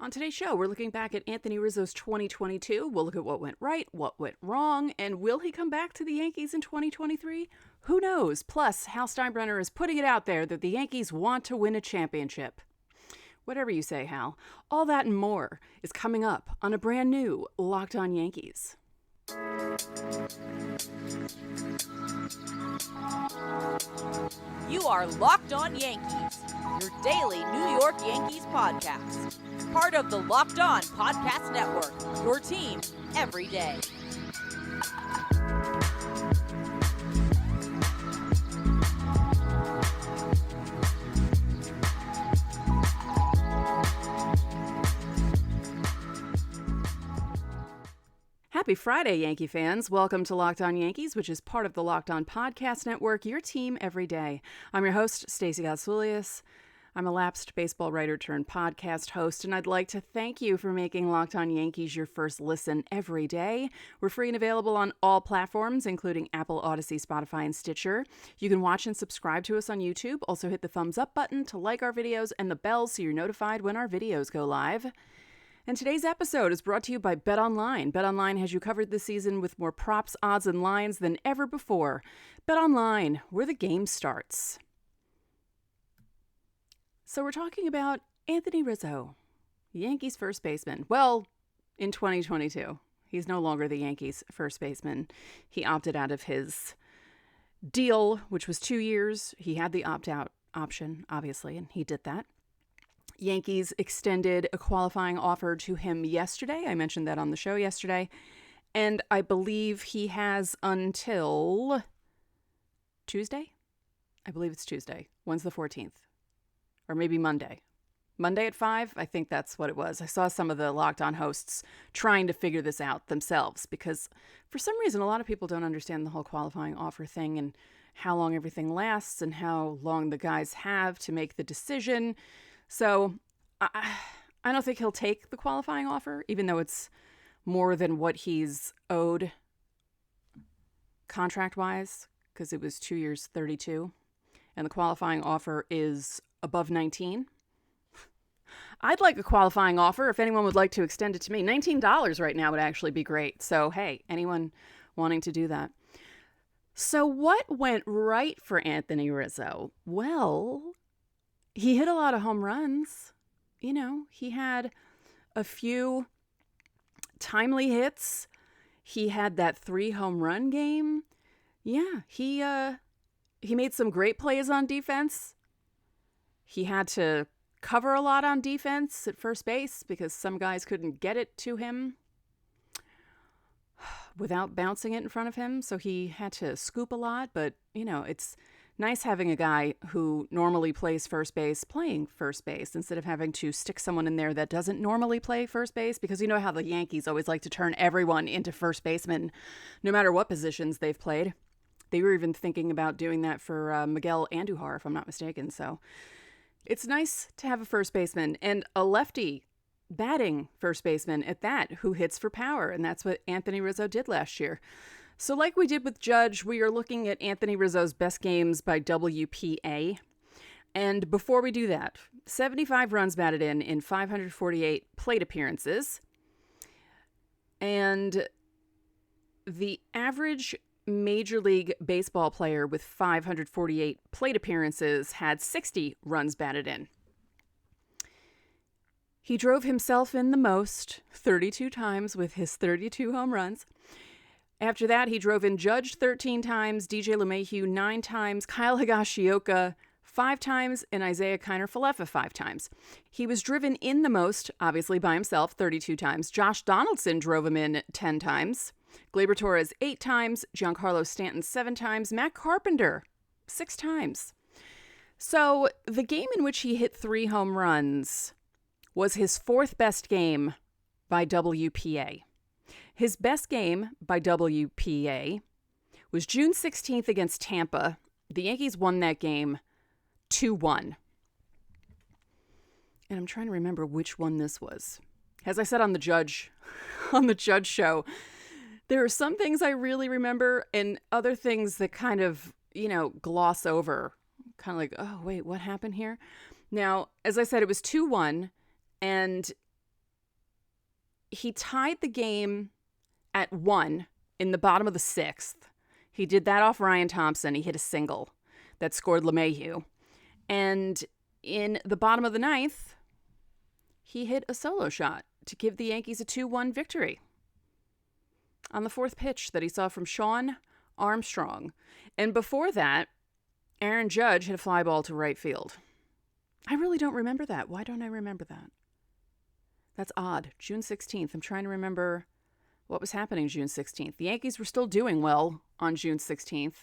On today's show, we're looking back at Anthony Rizzo's 2022. We'll look at what went right, what went wrong, and will he come back to the Yankees in 2023? Who knows? Plus, Hal Steinbrenner is putting it out there that the Yankees want to win a championship. Whatever you say, Hal. All that and more is coming up on a brand new Locked On Yankees. You are Locked On Yankees, your daily New York Yankees podcast. Part of the Locked On Podcast Network, your team every day. Happy Friday, Yankee fans. Welcome to Locked On Yankees, which is part of the Locked On Podcast Network, your team every day. I'm your host, Stacey Gotsoulias. I'm a lapsed baseball writer turned podcast host, and I'd like to thank you for making Locked On Yankees your first listen every day. We're free and available on all platforms, including Apple, Odyssey, Spotify, and Stitcher. You can watch and subscribe to us on YouTube. Also hit the thumbs up button to like our videos and the bell so you're notified when our videos go live. And today's episode is brought to you by BetOnline. BetOnline has you covered this season with more props, odds, and lines than ever before. BetOnline, where the game starts. So we're talking about Anthony Rizzo, Yankees first baseman. Well, in 2022, he's no longer the Yankees first baseman. He opted out of his deal, which was 2 years. He had the opt-out option, obviously, and he did that. Yankees extended a qualifying offer to him yesterday. I mentioned that on the show yesterday. And I believe he has until Tuesday? I believe it's Tuesday. When's the 14th? Or maybe Monday. Monday at 5? I think that's what it was. I saw some of the Locked On hosts trying to figure this out themselves because for some reason a lot of people don't understand the whole qualifying offer thing and how long everything lasts and how long the guys have to make the decision. So I don't think he'll take the qualifying offer, even though it's more than what he's owed contract-wise, because it was 2 years, 32, and the qualifying offer is above 19. I'd like a qualifying offer if anyone would like to extend it to me. $19 right now would actually be great. So, hey, anyone wanting to do that. So what went right for Anthony Rizzo? Well, he hit a lot of home runs. You know, he had a few timely hits. He had that 3 home run game. Yeah, he made some great plays on defense. He had to cover a lot on defense at first base because some guys couldn't get it to him without bouncing it in front of him. So he had to scoop a lot. But, you know, it's nice having a guy who normally plays first base playing first base instead of having to stick someone in there that doesn't normally play first base, because you know how the Yankees always like to turn everyone into first baseman no matter what positions they've played. They were even thinking about doing that for Miguel Andujar, if I'm not mistaken. So it's nice to have a first baseman and a lefty batting first baseman at that who hits for power, and that's what Anthony Rizzo did last year. So like we did with Judge, we are looking at Anthony Rizzo's best games by WPA. And before we do that, 75 runs batted in 548 plate appearances. And the average Major League Baseball player with 548 plate appearances had 60 runs batted in. He drove himself in the most, 32 times with his 32 home runs. After that, he drove in Judge 13 times, DJ LeMahieu 9 times, Kyle Higashioka 5 times, and Isaiah Kiner-Falefa 5 times. He was driven in the most, obviously by himself, 32 times. Josh Donaldson drove him in 10 times. Gleyber Torres 8 times, Giancarlo Stanton 7 times, Matt Carpenter 6 times. So the game in which he hit 3 home runs was his 4th best game by WPA. His best game by WPA was June 16th against Tampa. The Yankees won that game 2-1. And I'm trying to remember which one this was. As I said on the Judge show, there are some things I really remember and other things that kind of, gloss over. Kind of like, oh, wait, what happened here? Now, as I said, it was 2-1. And he tied the game at 1 in the bottom of the 6th. He did that off Ryan Thompson. He hit a single that scored LeMahieu. And in the bottom of the 9th, he hit a solo shot to give the Yankees a 2-1 victory on the 4th pitch that he saw from Sean Armstrong. And before that, Aaron Judge hit a fly ball to right field. I really don't remember that. Why don't I remember that? That's odd. June 16th. I'm trying to remember what was happening June 16th. The Yankees were still doing well on June 16th.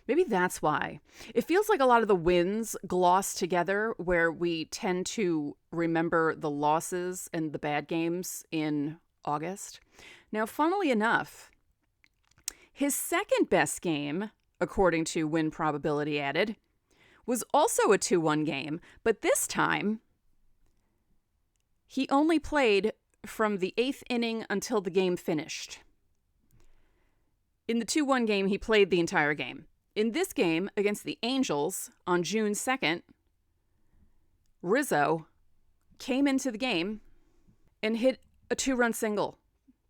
Maybe that's why. It feels like a lot of the wins gloss together, where we tend to remember the losses and the bad games in August. Now, funnily enough, his second best game, according to win probability added, was also a 2-1 game, but this time he only played from the 8th inning until the game finished. In the 2-1 game, he played the entire game. In this game against the Angels on June 2nd, Rizzo came into the game and hit a 2-run single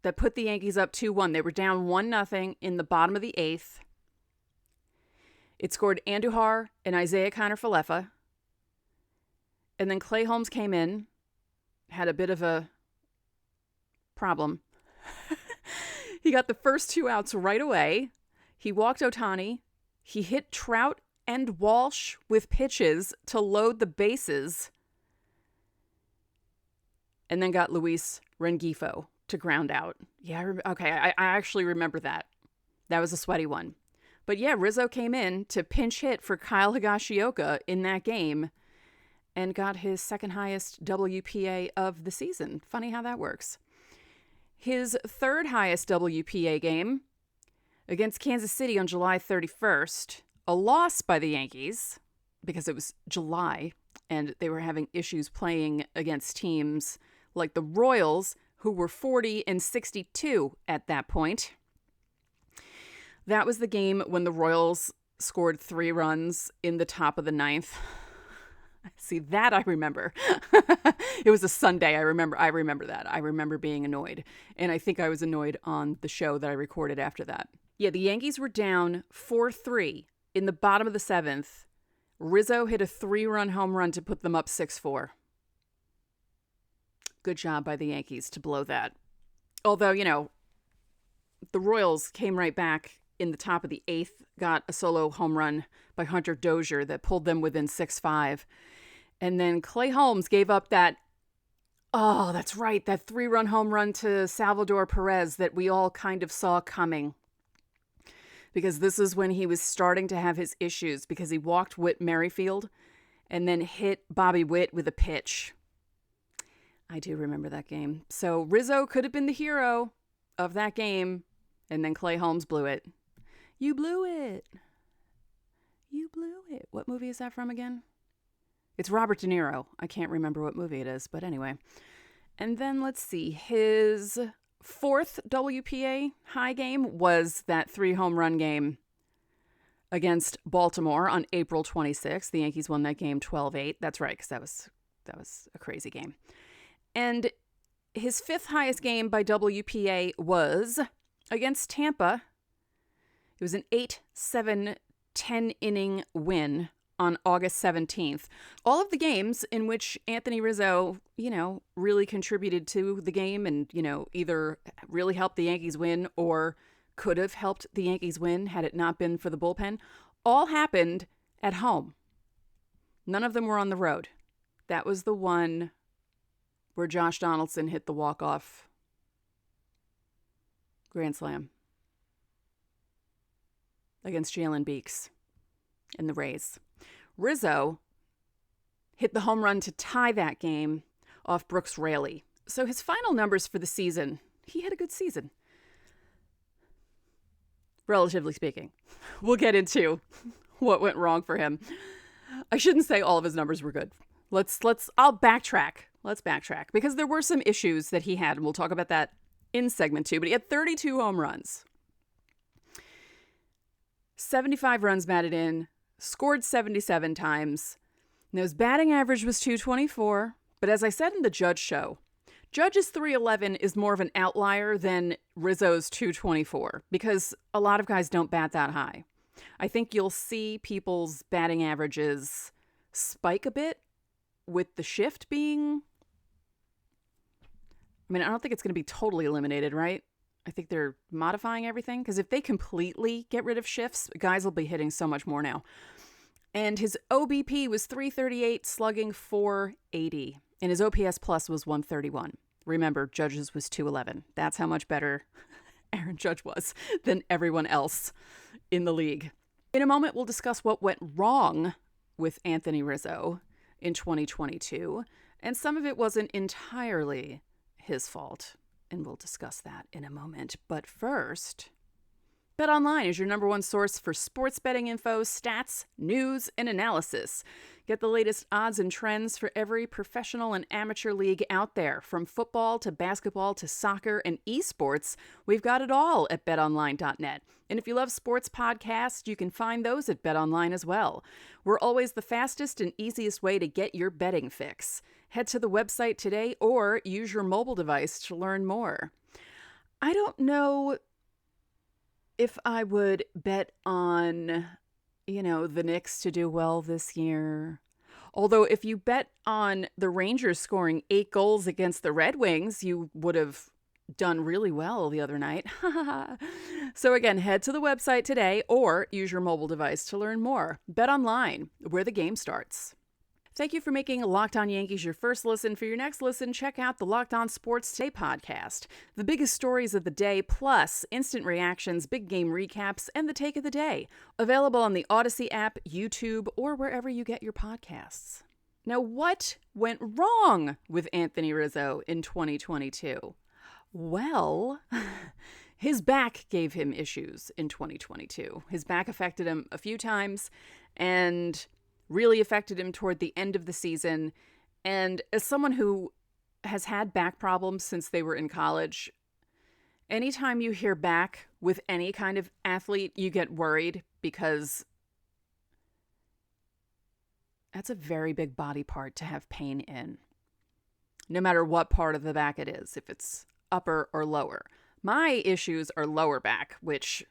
that put the Yankees up 2-1. They were down 1-0 in the bottom of the 8th. It scored Andujar and Isaiah Kiner-Falefa. And then Clay Holmes came in, had a bit of a problem. He got the first 2 outs right away. He walked Ohtani. He hit Trout and Walsh with pitches to load the bases. And then got Luis Rengifo to ground out. Yeah, I actually remember that. That was a sweaty one. But yeah, Rizzo came in to pinch hit for Kyle Higashioka in that game and got his second highest WPA of the season. Funny how that works. His third highest WPA game against Kansas City on July 31st, a loss by the Yankees because it was July and they were having issues playing against teams like the Royals, who were 40-62 at that point. That was the game when the Royals scored 3 runs in the top of the 9th. See, that I remember. It was a Sunday. I remember that. I remember being annoyed. And I think I was annoyed on the show that I recorded after that. Yeah, the Yankees were down 4-3 in the bottom of the 7th. Rizzo hit a 3-run home run to put them up 6-4. Good job by the Yankees to blow that. Although, the Royals came right back in the top of the 8th, got a solo home run by Hunter Dozier that pulled them within 6-5. And then Clay Holmes gave up that 3-run home run to Salvador Perez that we all kind of saw coming. Because this is when he was starting to have his issues, because he walked Whit Merrifield and then hit Bobby Witt with a pitch. I do remember that game. So Rizzo could have been the hero of that game, and then Clay Holmes blew it. You blew it. You blew it. What movie is that from again? It's Robert De Niro. I can't remember what movie it is, but anyway. And then let's see. His 4th WPA high game was that 3-home run game against Baltimore on April 26th. The Yankees won that game 12-8. That's right, because that was a crazy game. And his 5th highest game by WPA was against Tampa. It was an 8-7 10-inning win on August 17th. All of the games in which Anthony Rizzo, really contributed to the game and, either really helped the Yankees win or could have helped the Yankees win had it not been for the bullpen, all happened at home. None of them were on the road. That was the one where Josh Donaldson hit the walk-off grand slam against Jalen Beeks and the Rays. Rizzo hit the home run to tie that game off Brooks Raley. So his final numbers for the season, he had a good season, relatively speaking. We'll get into what went wrong for him. I shouldn't say all of his numbers were good. I'll backtrack. Let's backtrack because there were some issues that he had, and we'll talk about that in segment 2, but he had 32 home runs. 75 runs batted in, scored 77 times. Now his batting average was .224, but as I said in the Judge show, Judge's 311 is more of an outlier than Rizzo's 224 because a lot of guys don't bat that high. I think you'll see people's batting averages spike a bit with the shift being... I mean, I don't think it's going to be totally eliminated, right? I think they're modifying everything because if they completely get rid of shifts, guys will be hitting so much more now. And his OBP was 338, slugging 480. And his OPS plus was 131. Remember, Judge's was 211. That's how much better Aaron Judge was than everyone else in the league. In a moment, we'll discuss what went wrong with Anthony Rizzo in 2022. And some of it wasn't entirely his fault. And we'll discuss that in a moment. But first... BetOnline is your number one source for sports betting info, stats, news, and analysis. Get the latest odds and trends for every professional and amateur league out there. From football to basketball to soccer and esports, we've got it all at betonline.net. And if you love sports podcasts, you can find those at BetOnline as well. We're always the fastest and easiest way to get your betting fix. Head to the website today or use your mobile device to learn more. I don't know if I would bet on, the Knicks to do well this year. Although if you bet on the Rangers scoring 8 goals against the Red Wings, you would have done really well the other night. So again, head to the website today or use your mobile device to learn more. Bet online, where the game starts. Thank you for making Locked On Yankees your first listen. For your next listen, check out the Locked On Sports Today podcast. The biggest stories of the day, plus instant reactions, big game recaps, and the take of the day. Available on the Odyssey app, YouTube, or wherever you get your podcasts. Now, what went wrong with Anthony Rizzo in 2022? Well, his back gave him issues in 2022. His back affected him a few times, and really affected him toward the end of the season. And as someone who has had back problems since they were in college, anytime you hear back with any kind of athlete, you get worried because that's a very big body part to have pain in, no matter what part of the back it is, if it's upper or lower. My issues are lower back, which,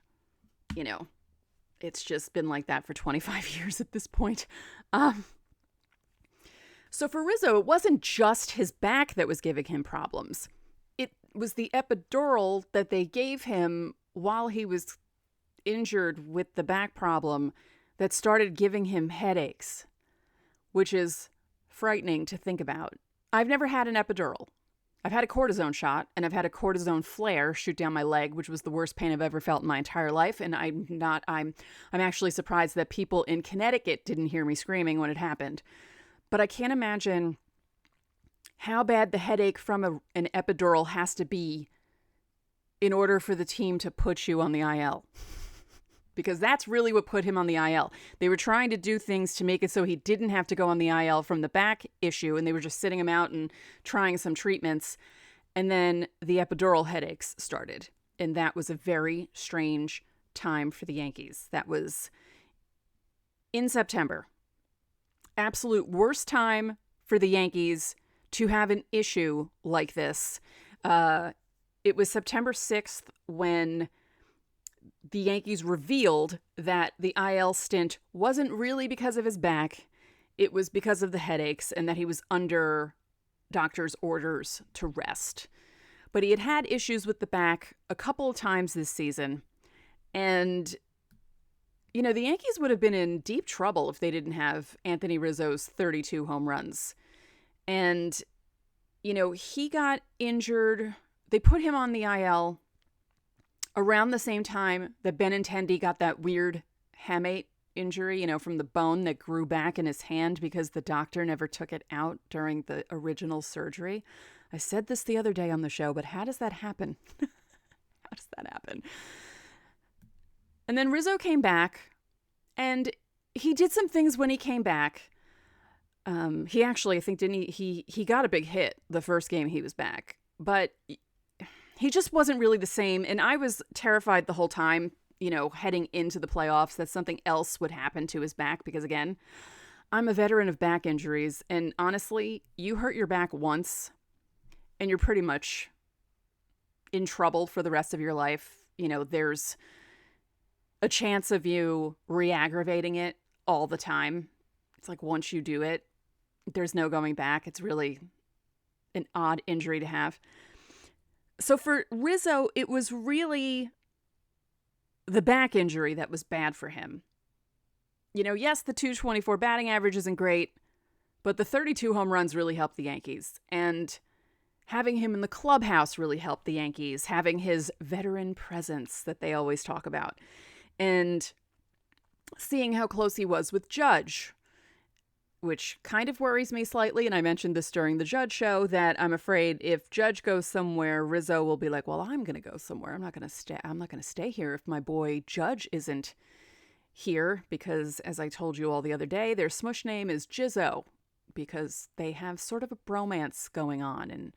it's just been like that for 25 years at this point. So for Rizzo, it wasn't just his back that was giving him problems. It was the epidural that they gave him while he was injured with the back problem that started giving him headaches, which is frightening to think about. I've never had an epidural. I've had a cortisone shot, and I've had a cortisone flare shoot down my leg, which was the worst pain I've ever felt in my entire life. And I'm actually surprised that people in Connecticut didn't hear me screaming when it happened. But I can't imagine how bad the headache from an epidural has to be in order for the team to put you on the IL. Because that's really what put him on the IL. They were trying to do things to make it so he didn't have to go on the IL from the back issue, and they were just sitting him out and trying some treatments. And then the epidural headaches started. And that was a very strange time for the Yankees. That was in September. Absolute worst time for the Yankees to have an issue like this. It was September 6th when the Yankees revealed that the IL stint wasn't really because of his back. It was because of the headaches and that he was under doctor's orders to rest. But he had had issues with the back a couple of times this season. And, the Yankees would have been in deep trouble if they didn't have Anthony Rizzo's 32 home runs. And, he got injured. They put him on the IL around the same time that Benintendi got that weird hamate injury, from the bone that grew back in his hand because the doctor never took it out during the original surgery. I said this the other day on the show, but how does that happen? How does that happen? And then Rizzo came back, and he did some things when he came back. He actually, I think, didn't he got a big hit the first game he was back, but he just wasn't really the same. And I was terrified the whole time, heading into the playoffs, that something else would happen to his back. Because again, I'm a veteran of back injuries. And honestly, you hurt your back once and you're pretty much in trouble for the rest of your life. There's a chance of you re-aggravating it all the time. It's like once you do it, there's no going back. It's really an odd injury to have. So for Rizzo, it was really the back injury that was bad for him. Yes, the .224 batting average isn't great, but the 32 home runs really helped the Yankees. And having him in the clubhouse really helped the Yankees, having his veteran presence that they always talk about. And seeing how close he was with Judge, which kind of worries me slightly. And I mentioned this during the Judge show, that I'm afraid if Judge goes somewhere, Rizzo will be like, well, I'm going to go somewhere. I'm not going to stay here if my boy Judge isn't here, because as I told you all the other day, their smush name is Jizzo, because they have sort of a bromance going on, and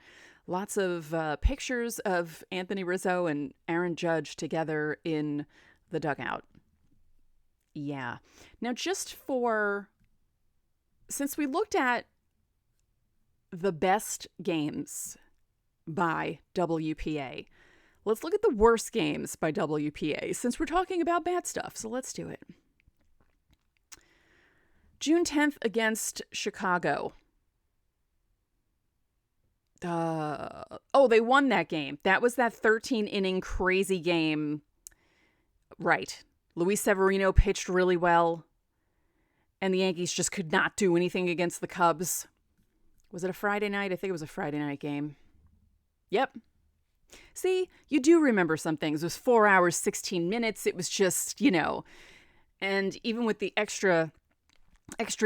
lots of pictures of Anthony Rizzo and Aaron Judge together in the dugout. Yeah. Now, since we looked at the best games by WPA, let's look at the worst games by WPA, since we're talking about bad stuff. So let's do it. June 10th against Chicago. They won that game. That was that 13-inning crazy game. Right. Luis Severino pitched really well, and the Yankees just could not do anything against the Cubs. Was it a Friday night? I think it was a Friday night game. Yep. See, you do remember some things. It was 4 hours, 16 minutes. It was just, and even with the extra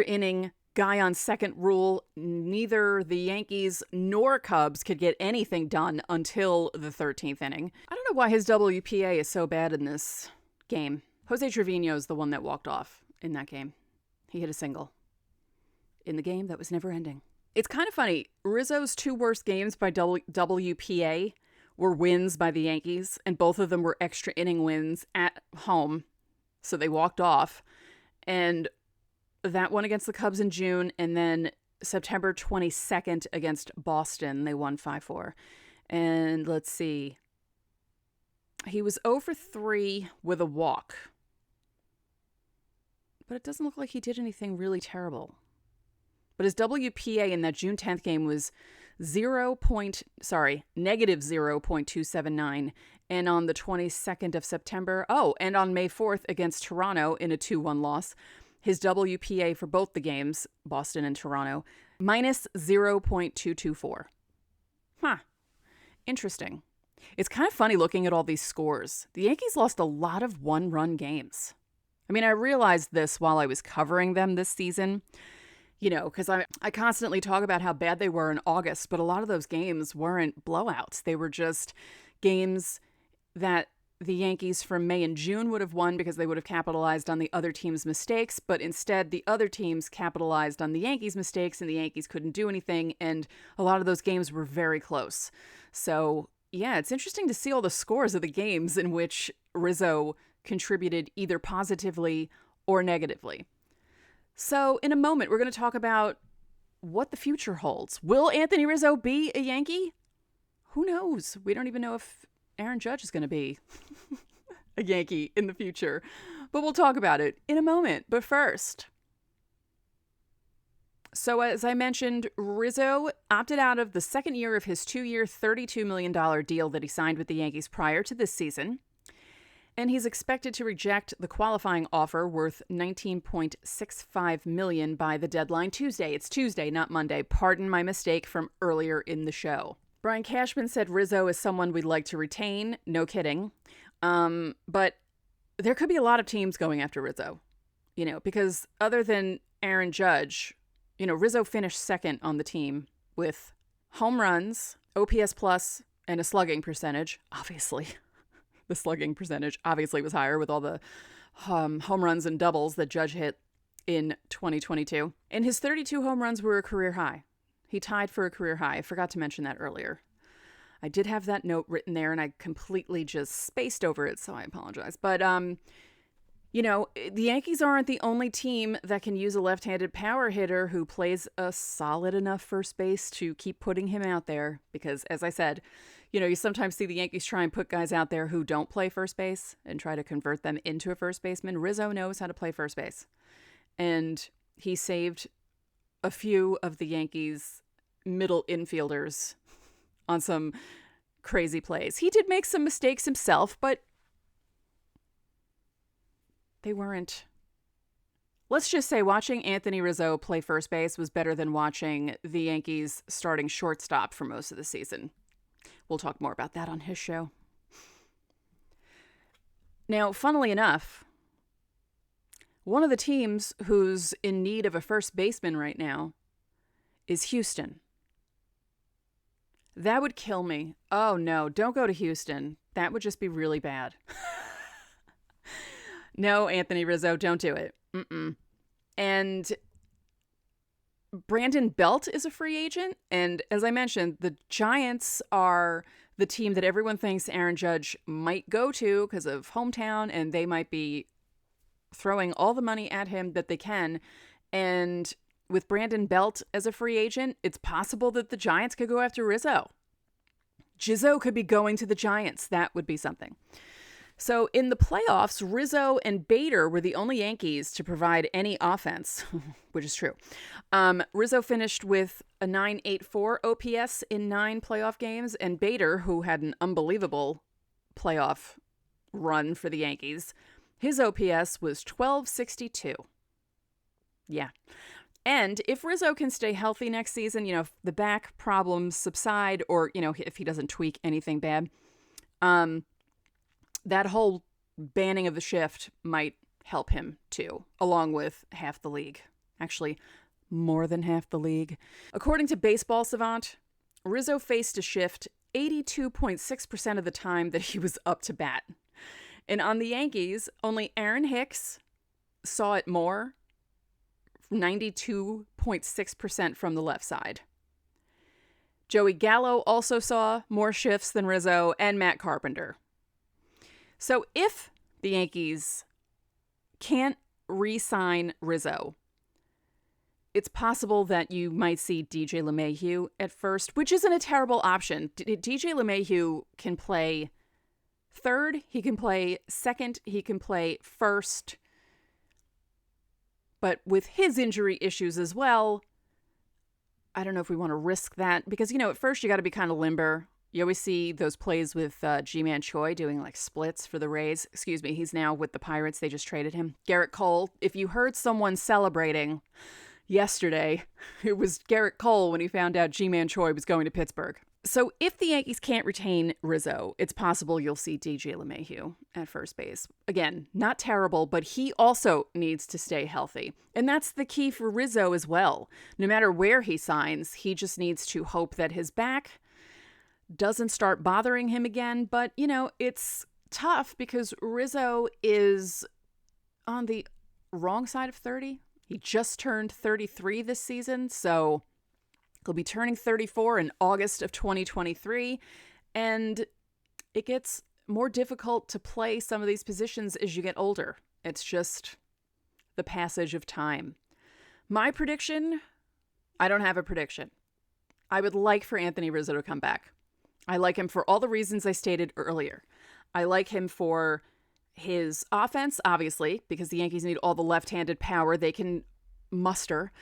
inning guy on second rule, neither the Yankees nor Cubs could get anything done until the 13th inning. I don't know why his WPA is so bad in this game. Jose Trevino is the one that walked off in that game. He hit a single in the game that was never ending. It's kind of funny. Rizzo's two worst games by WPA were wins by the Yankees, and both of them were extra inning wins at home. So they walked off. And that one against the Cubs in June, and then September 22nd against Boston, they won 5-4. And let's see. He was 0 for 3 with a walk. But it doesn't look like he did anything really terrible. But his WPA in that June 10th game was negative 0.279. And on the 22nd of September, and on May 4th against Toronto in a 2-1 loss, his WPA for both the games, Boston and Toronto, minus 0.224. Interesting. It's kind of funny looking at all these scores. The Yankees lost a lot of one-run games. I mean, I realized this while I was covering them this season, because I constantly talk about how bad they were in August, but a lot of those games weren't blowouts. They were just games that the Yankees from May and June would have won because they would have capitalized on the other team's mistakes, but instead the other teams capitalized on the Yankees' mistakes and the Yankees couldn't do anything, and a lot of those games were very close. So, yeah, it's interesting to see all the scores of the games in which Rizzo contributed either positively or negatively. So, in a moment, we're going to talk about what the future holds. Will Anthony Rizzo be a Yankee? Who knows? We don't even know if Aaron Judge is going to be a Yankee in the future. But we'll talk about it in a moment. But first, so as I mentioned, Rizzo opted out of the second year of his 2-year, $32 million deal that he signed with the Yankees prior to this season. And he's expected to reject the qualifying offer worth $19.65 million by the deadline Tuesday. It's Tuesday, not Monday. Pardon my mistake from earlier in the show. Brian Cashman said Rizzo is someone we'd like to retain. No kidding. But there could be a lot of teams going after Rizzo, because other than Aaron Judge, Rizzo finished second on the team with home runs, OPS plus, and a slugging percentage. Obviously, the slugging percentage obviously was higher with all the home runs and doubles that Judge hit in 2022. And his 32 home runs were a career high. He tied for a career high. I forgot to mention that earlier. I did have that note written there, and I completely just spaced over it, so I apologize. But You know, the Yankees aren't the only team that can use a left-handed power hitter who plays a solid enough first base to keep putting him out there. Because, as I said, you know, you sometimes see the Yankees try and put guys out there who don't play first base and try to convert them into a first baseman. Rizzo knows how to play first base. And he saved a few of the Yankees' middle infielders on some crazy plays. He did make some mistakes himself, but they weren't. Let's just say watching Anthony Rizzo play first base was better than watching the Yankees starting shortstop for most of the season. We'll talk more about that on his show. Now, funnily enough, one of the teams who's in need of a first baseman right now is Houston. That would kill me. Oh no, don't go to Houston. That would just be really bad. No, Anthony Rizzo, don't do it. And Brandon Belt is a free agent. And as I mentioned, the Giants are the team that everyone thinks Aaron Judge might go to because of hometown, and they might be throwing all the money at him that they can. And with Brandon Belt as a free agent, it's possible that the Giants could go after Rizzo. Jizzo could be going to the Giants. That would be something. So in the playoffs, Rizzo and Bader were the only Yankees to provide any offense, which is true. Rizzo finished with a .984 OPS in 9 playoff games, and Bader, who had an unbelievable playoff run for the Yankees, his OPS was .1262. Yeah. And if Rizzo can stay healthy next season, you know, if the back problems subside or, you know, if he doesn't tweak anything bad, that whole banning of the shift might help him too, along with half the league. Actually, more than half the league. According to Baseball Savant, Rizzo faced a shift 82.6% of the time that he was up to bat. And on the Yankees, only Aaron Hicks saw it more, 92.6% from the left side. Joey Gallo also saw more shifts than Rizzo, and Matt Carpenter. So if the Yankees can't re-sign Rizzo, it's possible that you might see DJ LeMahieu at first, which isn't a terrible option. DJ LeMahieu can play third, he can play second, he can play first. But with his injury issues as well, I don't know if we want to risk that because, you know, at first you got to be kind of limber. You always see those plays with G-Man Choi doing like splits for the Rays. Excuse me, he's now with the Pirates. They just traded him. Garrett Cole, if you heard someone celebrating yesterday, it was Garrett Cole when he found out G-Man Choi was going to Pittsburgh. So if the Yankees can't retain Rizzo, it's possible you'll see DJ LeMahieu at first base. Again, not terrible, but he also needs to stay healthy. And that's the key for Rizzo as well. No matter where he signs, he just needs to hope that his back doesn't start bothering him again. But, you know, it's tough because Rizzo is on the wrong side of 30. He just turned 33 this season, so he'll be turning 34 in August of 2023. And it gets more difficult to play some of these positions as you get older. It's just the passage of time. My prediction, I don't have a prediction. I would like for Anthony Rizzo to come back. I like him for all the reasons I stated earlier. I like him for his offense, obviously, because the Yankees need all the left-handed power they can muster.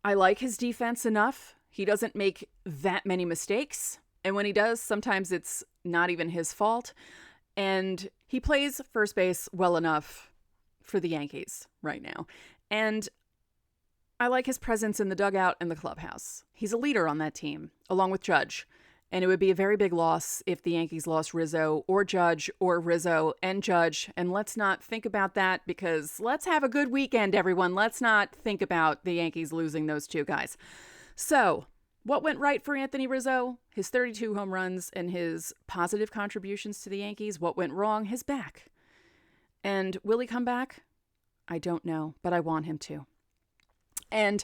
I like his defense enough. He doesn't make that many mistakes. And when he does, sometimes it's not even his fault. And he plays first base well enough for the Yankees right now. And I like his presence in the dugout and the clubhouse. He's a leader on that team, along with Judge. And it would be a very big loss if the Yankees lost Rizzo or Judge or Rizzo and Judge. And let's not think about that because let's have a good weekend, everyone. Let's not think about the Yankees losing those two guys. So, what went right for Anthony Rizzo? His 32 home runs and his positive contributions to the Yankees. What went wrong? His back. And will he come back? I don't know, but I want him to. And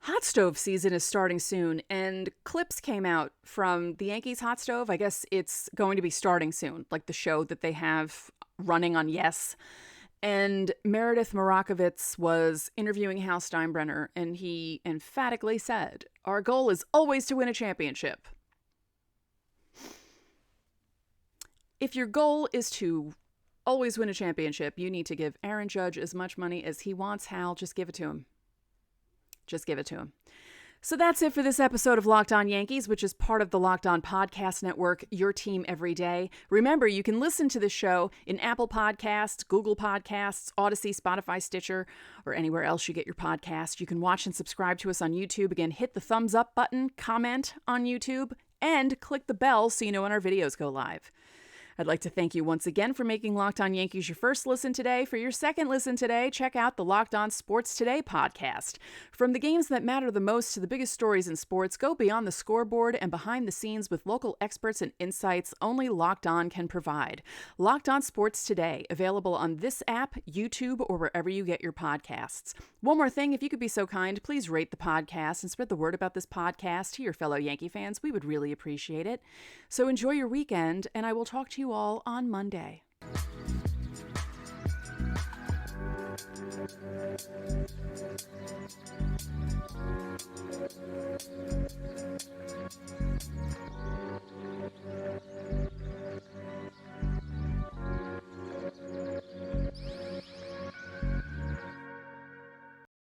hot stove season is starting soon, and clips came out from the Yankees hot stove. I guess it's going to be starting soon, like the show that they have running on Yes. And Meredith Morakovitz was interviewing Hal Steinbrenner, and he emphatically said, "Our goal is always to win a championship." If your goal is to always win a championship, you need to give Aaron Judge as much money as he wants. Hal, just give it to him. Just give it to him. So that's it for this episode of Locked On Yankees, which is part of the Locked On Podcast Network, your team every day. Remember, you can listen to the show in Apple Podcasts, Google Podcasts, Odyssey, Spotify, Stitcher, or anywhere else you get your podcast. You can watch and subscribe to us on YouTube. Again, hit the thumbs up button, comment on YouTube, and click the bell so you know when our videos go live. I'd like to thank you once again for making Locked On Yankees your first listen today. For your second listen today, check out the Locked On Sports Today podcast. From the games that matter the most to the biggest stories in sports, go beyond the scoreboard and behind the scenes with local experts and insights only Locked On can provide. Locked On Sports Today, available on this app, YouTube, or wherever you get your podcasts. One more thing, if you could be so kind, please rate the podcast and spread the word about this podcast to your fellow Yankee fans. We would really appreciate it. So enjoy your weekend, and I will talk to you all on Monday.